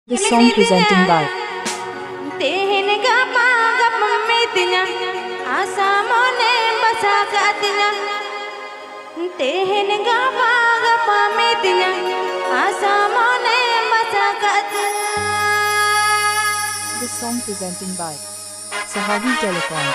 The song presenting by The song presenting by Sahavi Telecom.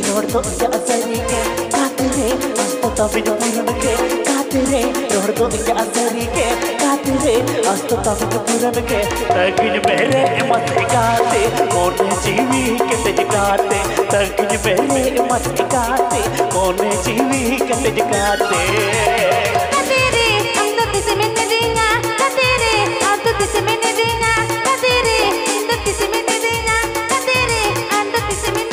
Nordo ya asari ke katere asto tabino puran ke katere nordo ya asari ke katere asto tabino puran ke tagin mere mate gaate mone jeevi ke tej gaate tagin mere mate gaate mone jeevi ke tej gaate katere ando tise mene dinga katere ando tise mene dinga katere ando tise mene dinga katere ando tise mene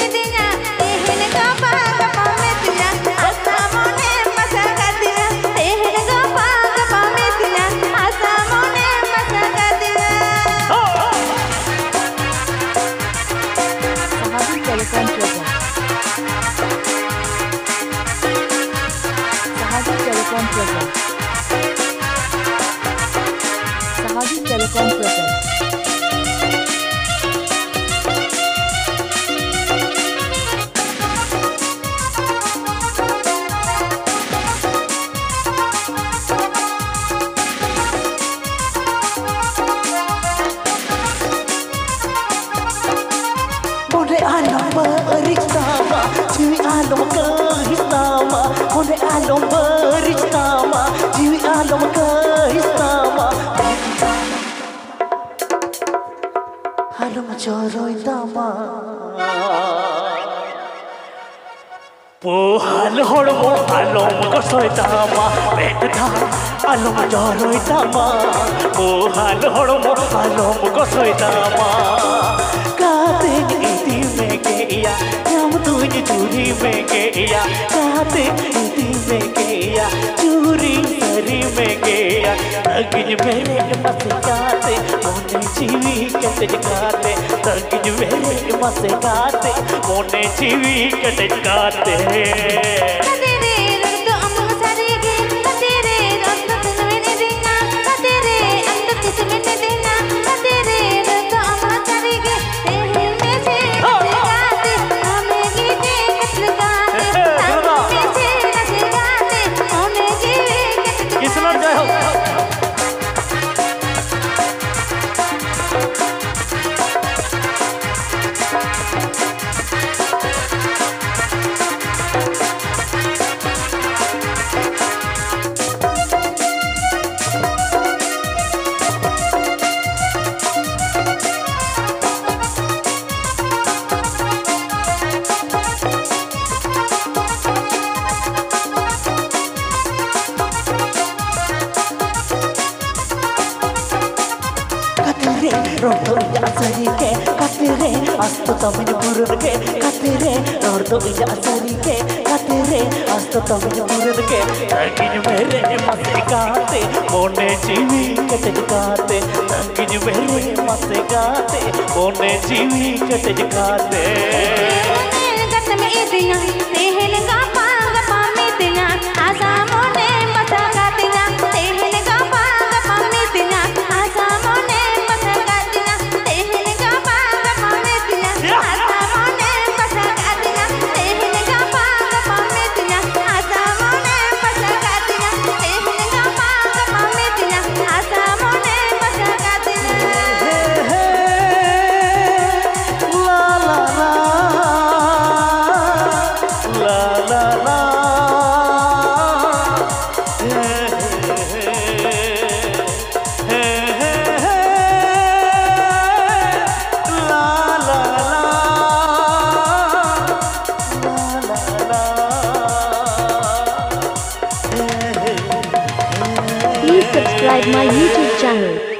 Sahavi Telecom presents Mone alam beristama, jiwi alam keistama. Mone alam beristama, jiwi alam keistama. Alam joroi tama. Pohal holmo alam kosoi tama. Betha alam joroi tama. Pohal holmo alam kosoi tama. Kaate iti me keya, nyam tuji churi me keya. Kaate iti me keya, churi sari me keya. Tagin mere mase kaate, mone jeevi ke tej gaate. Tagin mere mase kaate, mone jeevi ke tej gaate. Nordo ya asari ke katere asto tabino puran ke katere nordo ya asari ke katere asto tabino puran ke tagin mere mase gaate mone jeevi ke tej gaate tagin mere mase gaate mone jeevi ke tej gaate gat me idina tehele ga pa me dina asa mone mata gatina tehele ga pa me dina asa mone la la la subscribe my YouTube channel.